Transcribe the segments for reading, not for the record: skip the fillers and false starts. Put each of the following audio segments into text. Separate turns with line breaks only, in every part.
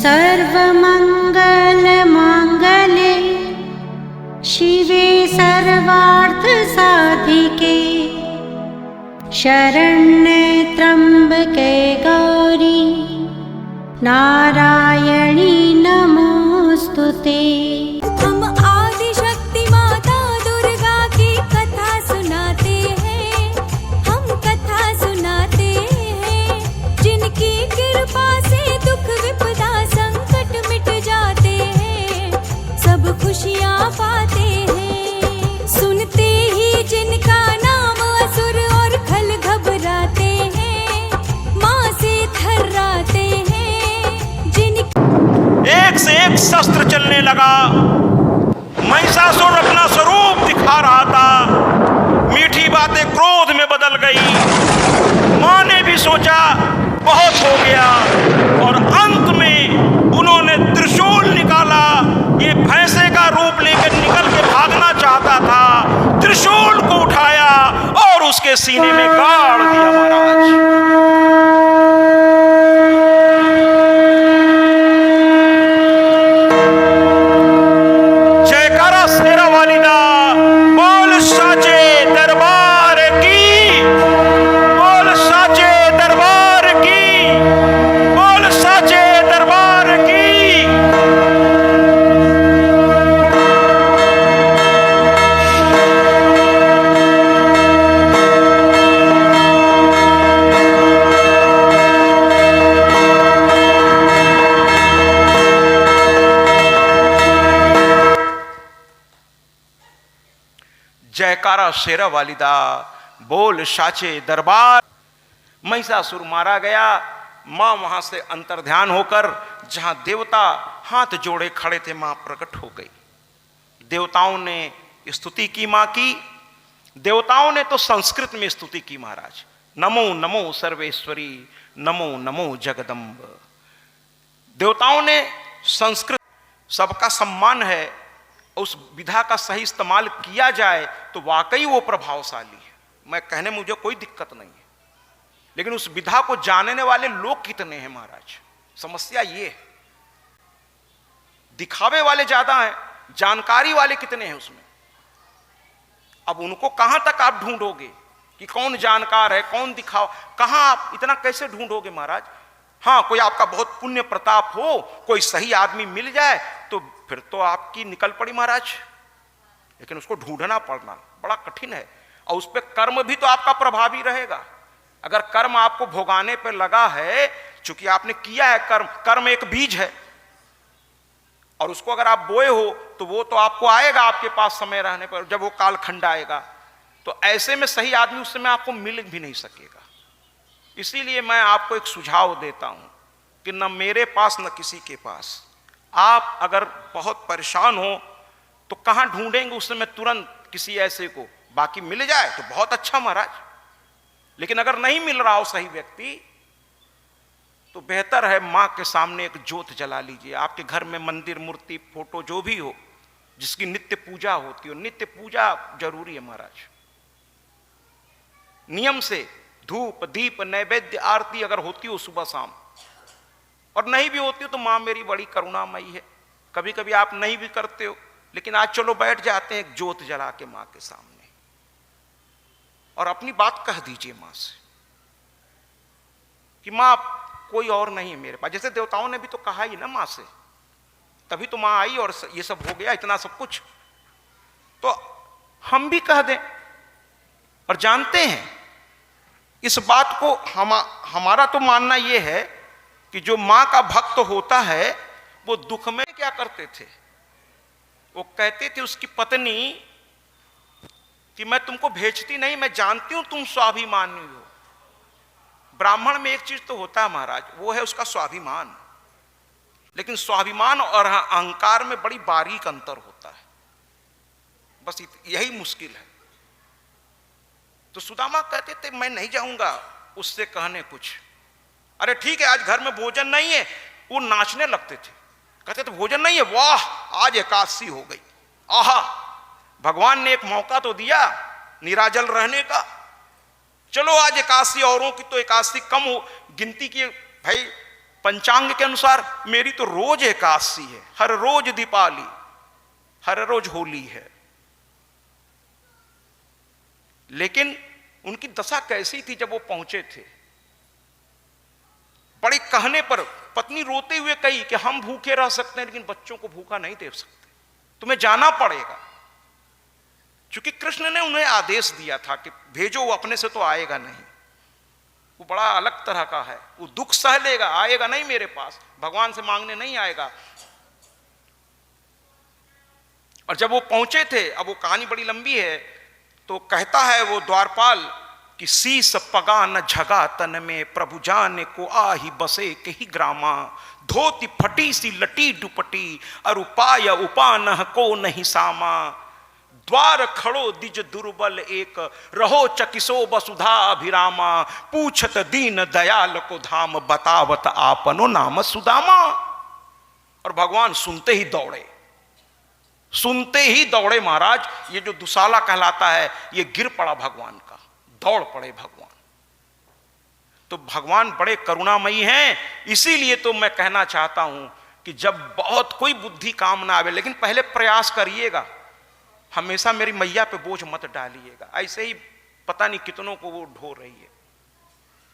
सर्वमङ्गलमाङ्गल्ये शिवे सर्वार्थसाधिके शरण्ये त्र्यम्बके गौरी नारायणी नमोस्तुते।
हम आदिशक्ति माता दुर्गा की कथा सुनाते हैं, हम कथा सुनाते हैं। जिनकी कृपा से दुख विपदा संकट मिट जाते हैं, सब खुशियाँ पाते हैं। सुनते ही जिनका नाम असुर और खल घबराते हैं, माँ से थर्राते हैं।
एक से एक शस्त्र चलने लगा। महिषासुर अपना स्वरूप दिखा रहा था। मीठी बातें क्रोध में बदल गई। मां ने भी सोचा बहुत हो गया, और अंत में उन्होंने त्रिशूल निकाला। ये भैंसे का रूप लेकर निकल के भागना चाहता था। त्रिशूल को उठाया और उसके सीने में गाड़ दिया महाराज। जयकारा शेरा वालिदा, बोल साचे दरबार। महिषासुर मारा गया। मां वहां से अंतर्ध्यान होकर जहां देवता हाथ जोड़े खड़े थे, मां प्रकट हो गई। देवताओं ने स्तुति की मां की। देवताओं ने तो संस्कृत में स्तुति की महाराज। नमो नमो सर्वेश्वरी, नमो नमो जगदम्ब। देवताओं ने संस्कृत, सबका सम्मान है। उस विधा का सही इस्तेमाल किया जाए तो वाकई वो प्रभावशाली है। मैं कहने में मुझे कोई दिक्कत नहीं है, लेकिन उस विधा को जानने वाले लोग कितने हैं महाराज? समस्या ये है। दिखावे वाले ज्यादा हैं, जानकारी वाले कितने हैं उसमें? अब उनको कहां तक आप ढूंढोगे कि कौन जानकार है, कौन दिखाओ? कहां आप इतना कैसे ढूंढोगे महाराज? हाँ, कोई आपका बहुत पुण्य प्रताप हो, कोई सही आदमी मिल जाए तो फिर तो आपकी निकल पड़ी महाराज। लेकिन उसको ढूंढना पड़ना बड़ा कठिन है, और उस पर कर्म भी तो आपका प्रभावी रहेगा। अगर कर्म आपको भोगाने पर लगा है, चूंकि आपने किया है कर्म, कर्म एक बीज है, और उसको अगर आप बोए हो तो वो तो आपको आएगा आपके पास समय रहने पर, जब वो कालखंड आएगा। तो ऐसे में सही आदमी उस समय आपको मिल भी नहीं सकेगा। इसीलिए मैं आपको एक सुझाव देता हूं कि न मेरे पास न किसी के पास। आप अगर बहुत परेशान हो तो कहां ढूंढेंगे उस समय तुरंत किसी ऐसे को? बाकी मिल जाए तो बहुत अच्छा महाराज, लेकिन अगर नहीं मिल रहा हो सही व्यक्ति तो बेहतर है मां के सामने एक ज्योत जला लीजिए। आपके घर में मंदिर, मूर्ति, फोटो जो भी हो, जिसकी नित्य पूजा होती हो, नित्य पूजा जरूरी है महाराज। नियम से धूप, दीप, नैवेद्य, आरती अगर होती हो सुबह शाम, और नहीं भी होती हो तो मां मेरी बड़ी करुणामयी है। कभी कभी आप नहीं भी करते हो, लेकिन आज चलो बैठ जाते हैं एक ज्योत जला के मां के सामने, और अपनी बात कह दीजिए मां से कि मां कोई और नहीं है मेरे पास। जैसे देवताओं ने भी तो कहा ही ना मां से, तभी तो मां आई और ये सब हो गया, इतना सब कुछ। तो हम भी कह दें, और जानते हैं इस बात को। हमारा तो मानना यह है कि जो मां का भक्त होता है वो दुख में क्या करते थे? वो कहते थे उसकी पत्नी कि मैं तुमको भेजती नहीं, मैं जानती हूं तुम स्वाभिमानी हो। ब्राह्मण में एक चीज तो होता है महाराज, वो है उसका स्वाभिमान। लेकिन स्वाभिमान और अहंकार में बड़ी बारीक अंतर होता है, बस यही मुश्किल है। तो सुदामा कहते थे मैं नहीं जाऊंगा उससे कहने कुछ। अरे ठीक है, आज घर में भोजन नहीं है। वो नाचने लगते थे, कहते थे भोजन नहीं है, वाह आज एकादशी हो गई, आहा भगवान ने एक मौका तो दिया निराजल रहने का। चलो आज एकादशी, औरों की तो एकादशी कम हो गिनती की, भाई पंचांग के अनुसार मेरी तो रोज एकादशी है, हर रोज दीपावली, हर रोज होली है। लेकिन उनकी दशा कैसी थी जब वो पहुंचे थे? बड़े कहने पर पत्नी रोते हुए कही कि हम भूखे रह सकते हैं लेकिन बच्चों को भूखा नहीं दे सकते, तुम्हें जाना पड़ेगा। क्योंकि कृष्ण ने उन्हें आदेश दिया था कि भेजो, वो अपने से तो आएगा नहीं, वो बड़ा अलग तरह का है, वो दुख सह लेगा, आएगा नहीं मेरे पास, भगवान से मांगने नहीं आएगा। और जब वो पहुंचे थे, अब वो कहानी बड़ी लंबी है, तो कहता है वो द्वारपाल कि शीस पगा न झगा तन में, प्रभु जाने को आही बसे कही ग्रामा, धोती फटी सी लटी दुपटी, और उपाय उपान को नहीं सामा, द्वार खड़ो दिज दुर्बल एक, रहो चकिसो वसुधा अभिरामा, पूछत दीन दयाल को धाम, बतावत आपनो नाम सुदामा। और भगवान सुनते ही दौड़े, सुनते ही दौड़े महाराज। ये जो दुसाला कहलाता है ये गिर पड़ा भगवान का, दौड़ पड़े भगवान। तो भगवान बड़े करुणामयी हैं, इसीलिए तो मैं कहना चाहता हूं कि जब बहुत कोई बुद्धि काम ना आवे, लेकिन पहले प्रयास करिएगा, हमेशा मेरी मैया पे बोझ मत डालिएगा। ऐसे ही पता नहीं कितनों को वो ढो रही है,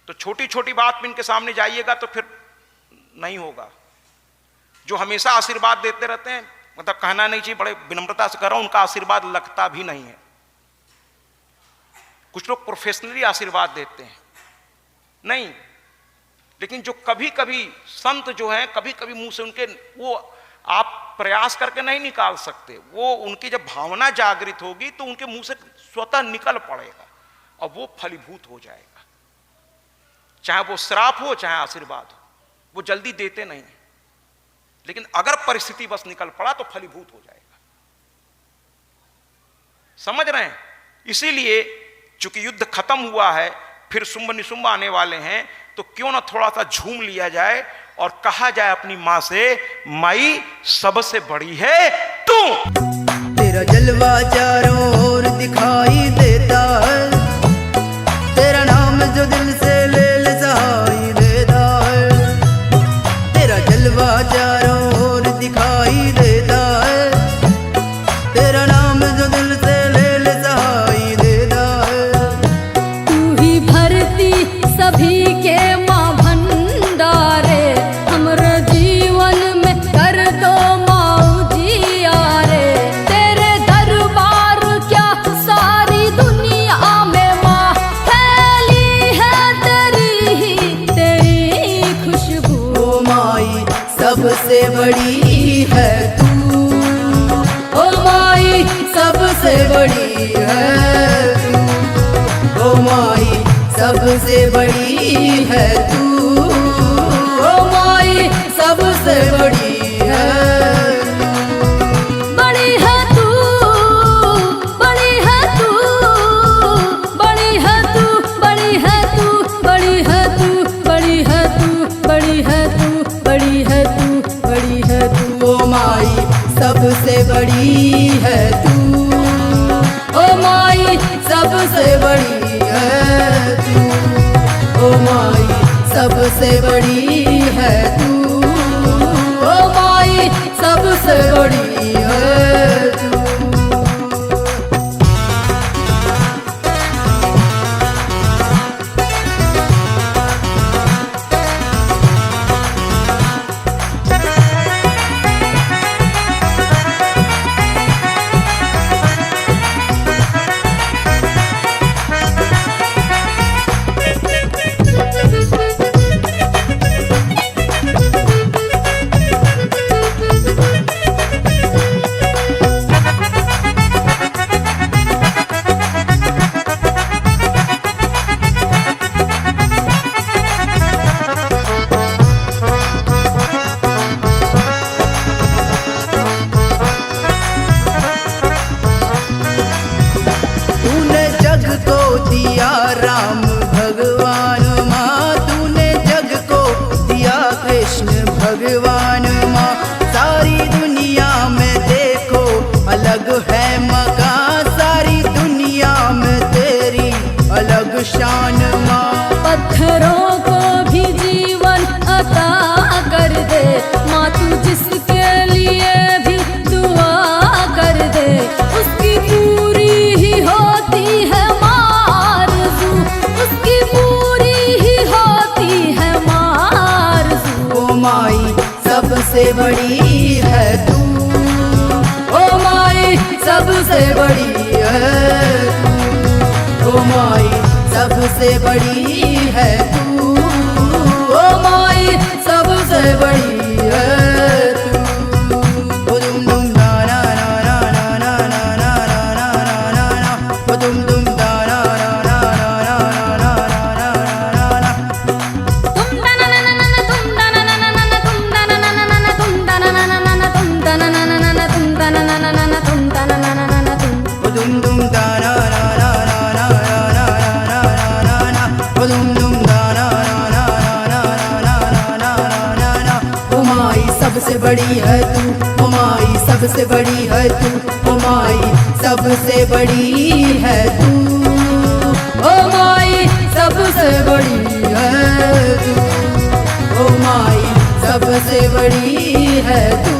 तो छोटी छोटी बात में इनके सामने जाइएगा तो फिर नहीं होगा। जो हमेशा आशीर्वाद देते रहते हैं, मतलब कहना नहीं चाहिए, बड़े विनम्रता से कर रहा हूं, उनका आशीर्वाद लगता भी नहीं है। कुछ लोग प्रोफेशनली आशीर्वाद देते हैं, नहीं, लेकिन जो कभी कभी संत जो हैं, कभी कभी मुंह से उनके, वो आप प्रयास करके नहीं निकाल सकते, वो उनकी जब भावना जागृत होगी तो उनके मुंह से स्वतः निकल पड़ेगा और वो फलीभूत हो जाएगा। चाहे वो श्राप हो चाहे आशीर्वाद हो, वो जल्दी देते नहीं, लेकिन अगर परिस्थिति बस निकल पड़ा तो फलीभूत हो जाएगा। समझ रहे हैं? इसीलिए चूंकि युद्ध खत्म हुआ है, फिर शुंभ निशुंभ आने वाले हैं, तो क्यों ना थोड़ा सा झूम लिया जाए और कहा जाए अपनी मां से, माई सबसे बड़ी है तू।
तेरा जलवा चारों ओर दिखाई देता है, तेरा नाम जो दिल से ले ले सहाई देता है। तेरा जलवा चारों ओर दिखाई देता है, तेरा नाम जो दिल से ले ले सहाई देता है।
तू ही भरती सभी के माँ भंडारे, हमरे जीवन में कर दो माँ उजियारे। तेरे दरबार क्या सारी दुनिया में माँ, फैली है तेरी खुशबू।
ओ माई सबसे बड़ी है तू, ओ माई सबसे बड़ी है तू, ओ माई सबसे बड़ी है तू, ओ माई सबसे बड़ी है तू।
बड़ी है तू, बड़ी है तू, बड़ी है तू, बड़ी है तू, बड़ी है तू, बड़ी है तू, बड़ी है तू, बड़ी है तू, बड़ी है तू।
ओ माई सबसे बड़ी है तू, ओ माई सबसे बड़ी है तू, ओ माई सबसे बड़ी है तू, ओ माई सबसे बड़ी है तू। तूने जग को दिया राम भगवान माँ, तूने जग को दिया कृष्ण भगवान माँ। सारी दुनिया में देखो अलग है मकान, सारी दुनिया में तेरी अलग शान माँ।
पत्थरों को भी जीवन अता
सबसे बड़ी है तू,
ओ माई सबसे बड़ी
है तू, ओ माई सबसे बड़ी है तू,
ओ माई सबसे बड़ी
है तू। ओ दुम दुम दा ना ना ना ना ना ना ना ना ना ना ना, ओ दुम दुम दा ना ना ना ना ना ना ना ना ना।
तुम दाना ना ना ना तुम दाना ना ना ना तुम दाना ना ना ना तुम दाना ना ना ना तुम दाना ना ना ना तुम दाना ना ना ना तुम दाना ना ना ना तुम
ओ दुम दुम दा ना ना ना ना ना ना ना ना ना, ओ दुम दुम दा ना ना ना ना ना ना ना ना। ओ माई सबसे बड़ी है तू, ओ माई सबसे बड़ी है तू, ओ माई सबसे बड़ी है तू,
ओ माई सबसे बड़ी
है तू, ओ माई सबसे बड़ी है तू,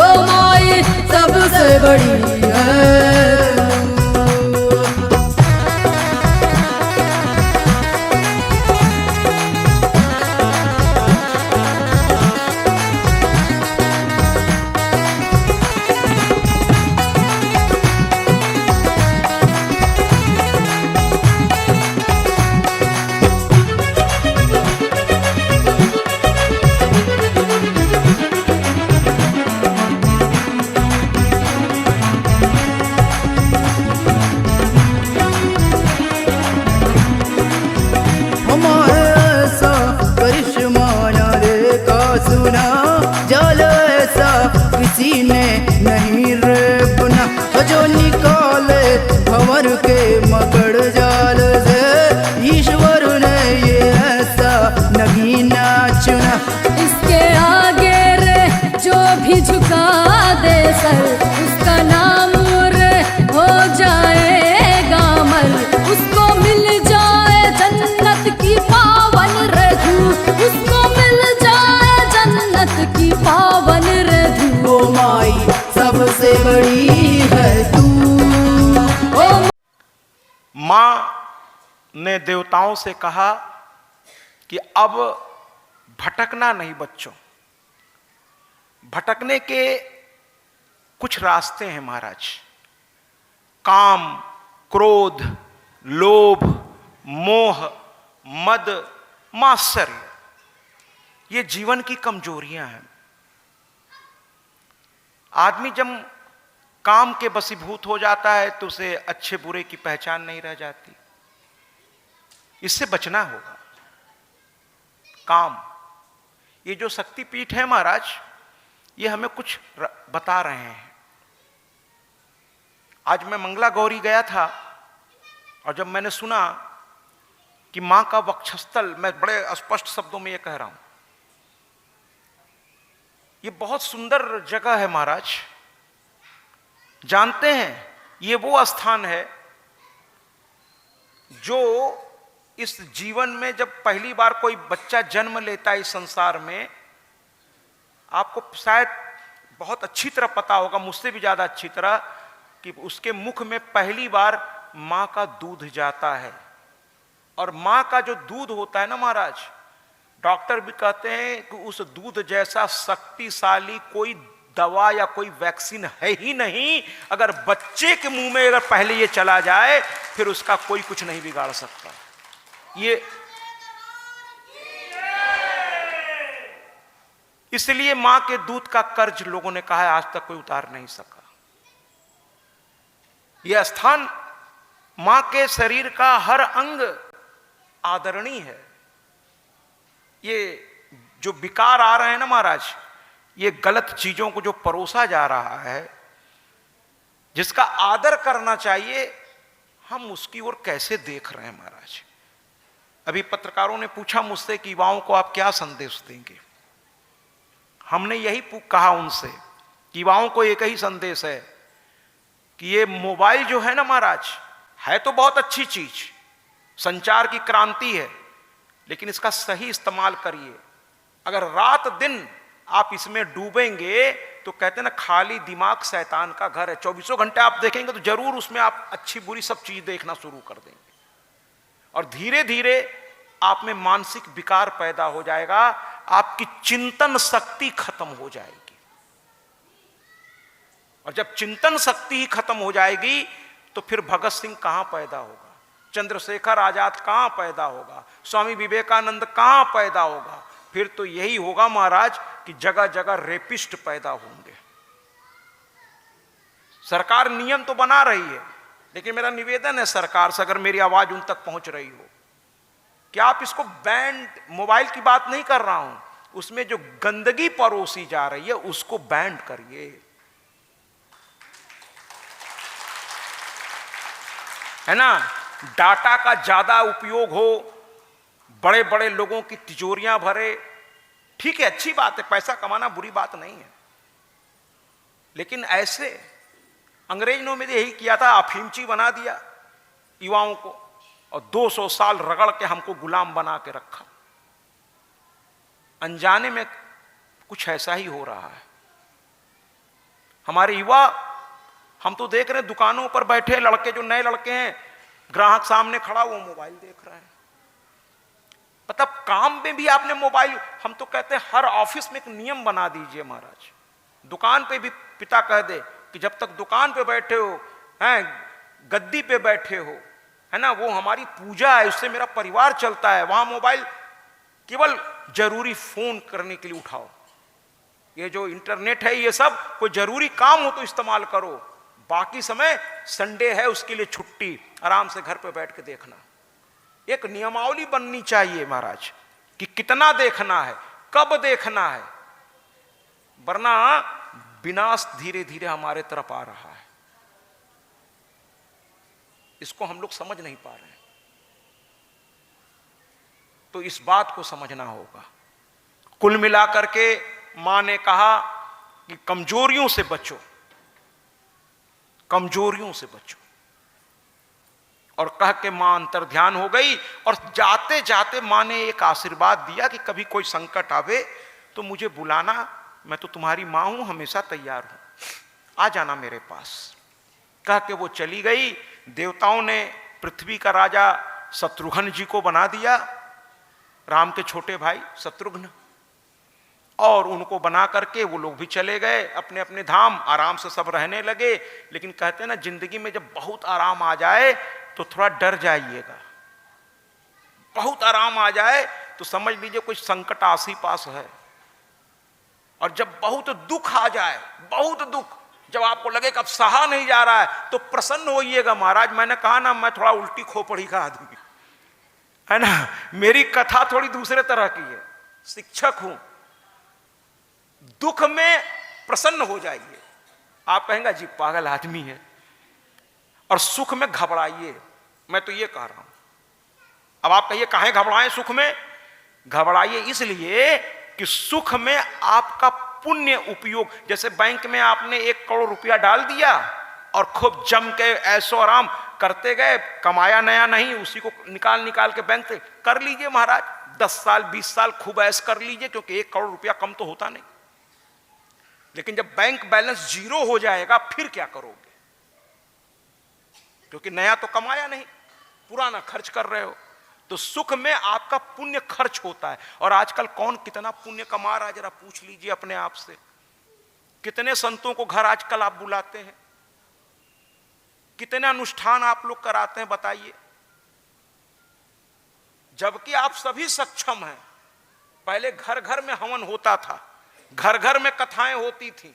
ओ माई सबसे बड़ी
है तू। हमारे ऐसा करिश्मा न देखा सुना, जाल ऐसा किसी ने नहीं रे बुना, जो निकाले भंवर के मकड़ जाल से, ईश्वर ने ये ऐसा नगीना चुना।
इसके आगे रे जो भी झुका दे सर, उसका नाम रे हो जाएगा मल, उसको मिल जाए जन्नत की पावन रधू, उसको मिल जाए जन्नत की पावन रधू।
ओ माई सबसे बड़ी है तू,
ओ
मां ने देवताओं से कहा कि अब भटकना नहीं बच्चों, भटकने के कुछ रास्ते हैं महाराज। काम, क्रोध, लोभ, मोह, मद, मात्सर्य, ये जीवन की कमजोरियां हैं। आदमी जब काम के वशीभूत हो जाता है तो उसे अच्छे बुरे की पहचान नहीं रह जाती। इससे बचना होगा। काम, ये जो शक्तिपीठ है महाराज, ये हमें कुछ बता रहे हैं। आज मैं मंगला गौरी गया था और जब मैंने सुना कि मां का वक्षस्थल, मैं बड़े स्पष्ट शब्दों में ये कह रहा हूं, ये बहुत सुंदर जगह है महाराज। जानते हैं ये वो स्थान है जो इस जीवन में जब पहली बार कोई बच्चा जन्म लेता है इस संसार में, आपको शायद बहुत अच्छी तरह पता होगा, मुझसे भी ज्यादा अच्छी तरह, कि उसके मुख में पहली बार मां का दूध जाता है। और मां का जो दूध होता है ना महाराज, डॉक्टर भी कहते हैं कि उस दूध जैसा शक्तिशाली कोई दवा या कोई वैक्सीन है ही नहीं। अगर बच्चे के मुंह में अगर पहले ये चला जाए फिर उसका कोई कुछ नहीं बिगाड़ सकता। ये इसलिए मां के दूध का कर्ज लोगों ने कहा है आज तक कोई उतार नहीं सका। यह स्थान मां के शरीर का हर अंग आदरणीय है। ये जो विकार आ रहे हैं ना महाराज, ये गलत चीजों को जो परोसा जा रहा है, जिसका आदर करना चाहिए, हम उसकी ओर कैसे देख रहे हैं महाराज। अभी पत्रकारों ने पूछा मुझसे कि युवाओं को आप क्या संदेश देंगे। हमने यही कहा उनसे कि युवाओं को एक ही संदेश है कि ये मोबाइल जो है ना महाराज, है तो बहुत अच्छी चीज, संचार की क्रांति है, लेकिन इसका सही इस्तेमाल करिए। अगर रात दिन आप इसमें डूबेंगे तो कहते हैं ना, खाली दिमाग शैतान का घर है। 24 घंटे आप देखेंगे तो जरूर उसमें आप अच्छी बुरी सब चीज देखना शुरू कर देंगे और धीरे धीरे आप में मानसिक विकार पैदा हो जाएगा। आपकी चिंतन शक्ति खत्म हो जाएगी। और जब चिंतन शक्ति ही खत्म हो जाएगी तो फिर भगत सिंह कहां पैदा होगा, चंद्रशेखर आजाद कहां पैदा होगा, स्वामी विवेकानंद कहां पैदा होगा? फिर तो यही होगा महाराज कि जगह जगह रेपिस्ट पैदा होंगे। सरकार नियम तो बना रही है, लेकिन मेरा निवेदन है सरकार से, अगर मेरी आवाज उन तक पहुंच रही हो, कि आप इसको बैंड, मोबाइल की बात नहीं कर रहा हूं, उसमें जो गंदगी परोसी जा रही है उसको बैंड करिए। है ना, डाटा का ज्यादा उपयोग हो, बड़े बड़े लोगों की तिजोरियां भरे, ठीक है, अच्छी बात है, पैसा कमाना बुरी बात नहीं है, लेकिन ऐसे अंग्रेजों ने यही किया था, अफीमची बना दिया युवाओं को और 200 साल रगड़ के हमको गुलाम बना के रखा। अनजाने में कुछ ऐसा ही हो रहा है। हमारे युवा, हम तो देख रहे हैं दुकानों पर बैठे लड़के, जो नए लड़के हैं, ग्राहक सामने खड़ा वो मोबाइल देख रहा है। मतलब काम में भी आपने मोबाइल, हम तो कहते हैं हर ऑफिस में एक नियम बना दीजिए महाराज, दुकान पे भी पिता कह दे कि जब तक दुकान पे बैठे हो, हैं गद्दी पे बैठे हो, है ना, वो हमारी पूजा है, उससे मेरा परिवार चलता है, वहां मोबाइल केवल जरूरी फोन करने के लिए उठाओ। ये जो इंटरनेट है ये सब कोई जरूरी काम हो तो इस्तेमाल करो, बाकी समय संडे है उसके लिए छुट्टी, आराम से घर पे बैठ के देखना। एक नियमावली बननी चाहिए महाराज कि कितना देखना है, कब देखना है, वरना विनाश धीरे धीरे हमारे तरफ आ रहा है। इसको हम लोग समझ नहीं पा रहे हैं, तो इस बात को समझना होगा। कुल मिलाकर के मां ने कहा कि कमजोरियों से बचो, कमजोरियों से बचो, और कह के मां अंतर ध्यान हो गई। और जाते जाते मां ने एक आशीर्वाद दिया कि कभी कोई संकट आवे तो मुझे बुलाना, मैं तो तुम्हारी मां हूं, हमेशा तैयार हूं, आ जाना मेरे पास। कह के वो चली गई। देवताओं ने पृथ्वी का राजा शत्रुघ्न जी को बना दिया, राम के छोटे भाई शत्रुघ्न, और उनको बना करके वो लोग भी चले गए अपने अपने धाम, आराम से सब रहने लगे। लेकिन कहते हैं ना, जिंदगी में जब बहुत आराम आ जाए तो थोड़ा डर जाइएगा। बहुत आराम आ जाए तो समझ लीजिए कोई संकट आस ही पास है। और जब बहुत दुख आ जाए, बहुत दुख, जब आपको लगे कि अब सहा नहीं जा रहा है, तो प्रसन्न होइएगा। महाराज मैंने कहा ना, मैं थोड़ा उल्टी खोपड़ी का आदमी, है ना, मेरी कथा थोड़ी दूसरे तरह की है, शिक्षक हूं। दुख में प्रसन्न हो जाइए। आप कहेंगे जी पागल आदमी है, और सुख में घबराइए। मैं तो ये कह रहा हूं। अब आप कहिए काहे घबराएं सुख में? घबराइए इसलिए कि सुख में आपका पुण्य उपयोग, जैसे बैंक में आपने 1 करोड़ रुपया डाल दिया और खूब जम के ऐशो आराम करते गए, कमाया नया नहीं, उसी को निकाल निकाल के बैंक से कर लीजिए महाराज, 10 साल 20 साल खूब ऐश कर लीजिए, क्योंकि 1 करोड़ रुपया कम तो होता नहीं। लेकिन जब बैंक बैलेंस 0 हो जाएगा फिर क्या करोगे? क्योंकि नया तो कमाया नहीं, पुराना खर्च कर रहे हो। तो सुख में आपका पुण्य खर्च होता है। और आजकल कौन कितना पुण्य कमा रहा है, जरा पूछ लीजिए अपने आप से। कितने संतों को घर आजकल आप बुलाते हैं, कितने अनुष्ठान आप लोग कराते हैं, बताइए। जबकि आप सभी सक्षम हैं। पहले घर घर में हवन होता था, घर घर में कथाएं होती थी।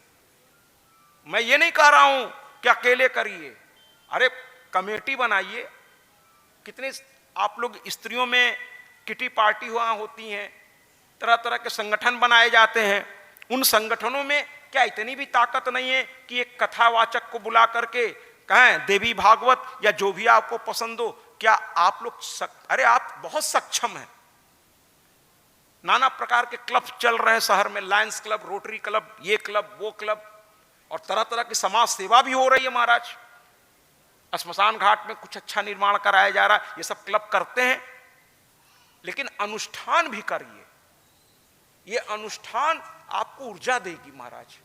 मैं ये नहीं कह रहा हूं कि अकेले करिए, अरे कमेटी बनाइए। कितने आप लोग स्त्रियों में किटी पार्टी हुआ होती हैं, तरह तरह के संगठन बनाए जाते हैं। उन संगठनों में क्या इतनी भी ताकत नहीं है कि एक कथावाचक को बुला करके कहें देवी भागवत या जो भी आपको पसंद हो? क्या आप लोग अरे आप बहुत सक्षम हैं। नाना प्रकार के क्लब चल रहे हैं शहर में, लायंस क्लब, रोटरी क्लब, ये क्लब वो क्लब, और तरह तरह की समाज सेवा भी हो रही है महाराज। श्मशान घाट में कुछ अच्छा निर्माण कराया जा रहा है, ये सब क्लब करते हैं। लेकिन अनुष्ठान भी करिए, ये अनुष्ठान आपको ऊर्जा देगी महाराज।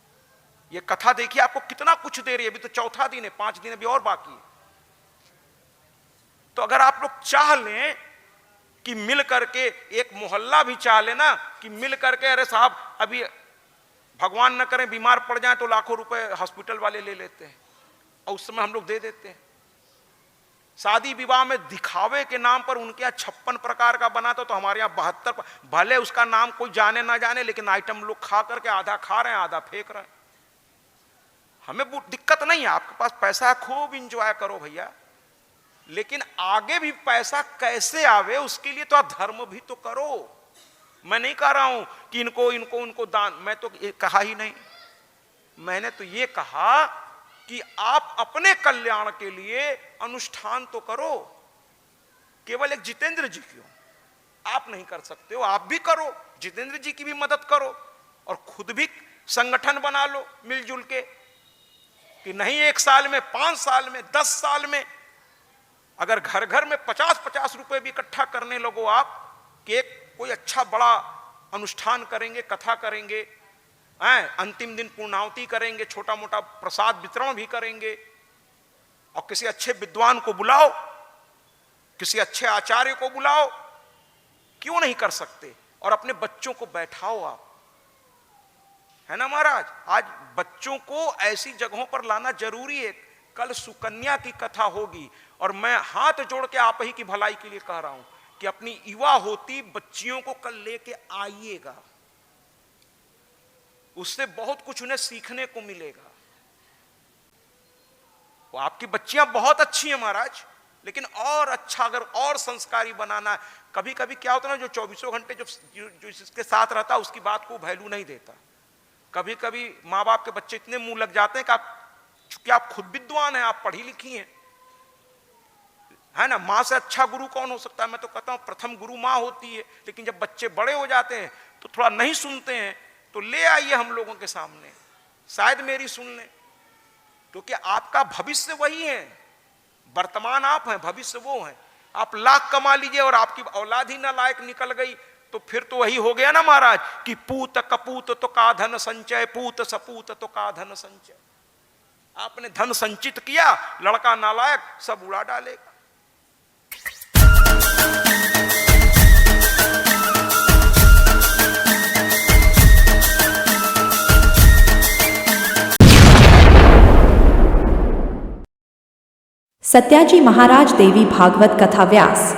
ये कथा देखिए आपको कितना कुछ दे रही है। अभी तो 4था दिन है, 5 दिन अभी और बाकी है। तो अगर आप लोग चाह लें कि मिल करके एक मोहल्ला भी चाह लेना कि मिल करके अरे साहब अभी भगवान न करें बीमार पड़ जाए तो लाखों रुपए हॉस्पिटल वाले ले लेते हैं और उस समय हम लोग दे देते हैं। शादी विवाह में दिखावे के नाम पर उनके यहाँ 56 प्रकार का बना तो हमारे यहाँ 72, भले उसका नाम कोई जाने ना जाने, लेकिन आइटम लोग खा करके आधा खा रहे हैं आधा फेंक रहे हैं। हमें दिक्कत नहीं है, आपके पास पैसा है खूब इंजॉय करो भैया, लेकिन आगे भी पैसा कैसे आवे उसके लिए तो आप धर्म भी तो करो। मैं नहीं कह रहा हूं कि इनको दान, मैं तो ये कहा ही नहीं, मैंने तो ये कहा कि आप अपने कल्याण के लिए अनुष्ठान तो करो। केवल एक जितेंद्र जी क्यों, आप नहीं कर सकते हो, आप भी करो, जितेंद्र जी की भी मदद करो और खुद भी संगठन बना लो मिलजुल के, कि नहीं 1 साल में 5 साल में 10 साल में अगर घर घर में 50-50 रुपए भी इकट्ठा करने लगो आप, कि एक कोई अच्छा बड़ा अनुष्ठान करेंगे, कथा करेंगे, अंतिम दिन पूर्णाहुति करेंगे, छोटा मोटा प्रसाद वितरण भी करेंगे, और किसी अच्छे विद्वान को बुलाओ, किसी अच्छे आचार्य को बुलाओ, क्यों नहीं कर सकते? और अपने बच्चों को बैठाओ आप, है ना महाराज। आज बच्चों को ऐसी जगहों पर लाना जरूरी है। कल सुकन्या की कथा होगी और मैं हाथ जोड़ के आप ही की भलाई के लिए कह रहा हूं कि अपनी युवा होती बच्चियों को कल लेके आइएगा, उससे बहुत कुछ उन्हें सीखने को मिलेगा। वो आपकी बच्चियां बहुत अच्छी हैं महाराज, लेकिन और अच्छा अगर और संस्कारी बनाना है, कभी कभी क्या होता है ना, जो 24 घंटे जो इसके साथ रहता है उसकी बात को वैल्यू नहीं देता। कभी कभी माँ बाप के बच्चे इतने मुंह लग जाते हैं कि चूंकि आप खुद विद्वान हैं, आप पढ़ी लिखी हैं, है ना, माँ से अच्छा गुरु कौन हो सकता है। मैं तो कहता हूं प्रथम गुरु माँ होती है, लेकिन जब बच्चे बड़े हो जाते हैं तो थोड़ा नहीं सुनते हैं, तो ले आइए हम लोगों के सामने, शायद मेरी सुन लें, क्योंकि आपका भविष्य वही है। वर्तमान आप हैं, भविष्य वो है। आप लाख कमा लीजिए और आपकी औलाद ही नालायक निकल गई तो फिर तो वही हो गया ना महाराज कि पूत कपूत तो का धन संचय, पूत सपूत तो का धन संचय। आपने धन संचित किया, लड़का नालायक, सब उड़ा डालेगा।
सत्याजी महाराज देवी भागवत कथा व्यास।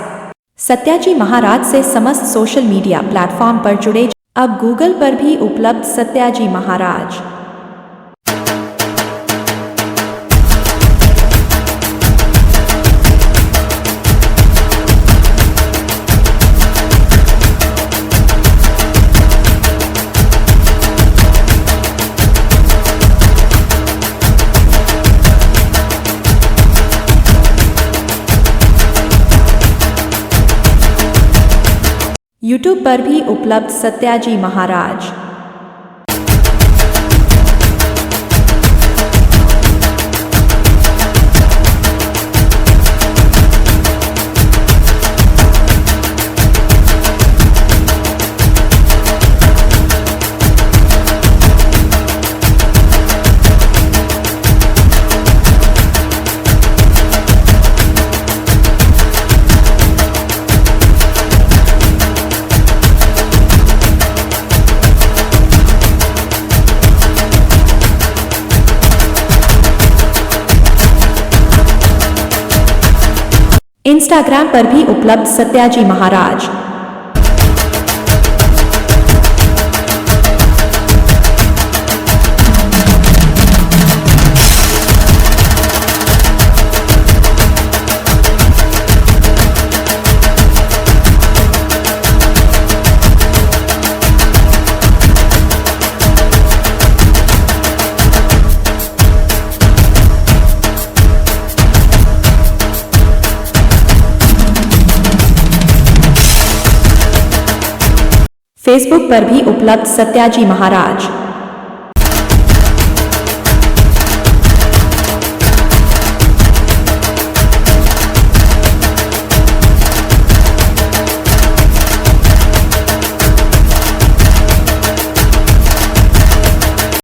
सत्याजी महाराज से समस्त सोशल मीडिया प्लेटफॉर्म पर जुड़े। अब गूगल पर भी उपलब्ध सत्याजी महाराज। यूट्यूब पर भी उपलब्ध सत्याजी महाराज। इंस्टाग्राम पर भी उपलब्ध सत्याजी महाराज। फेसबुक पर भी उपलब्ध सत्याजी महाराज।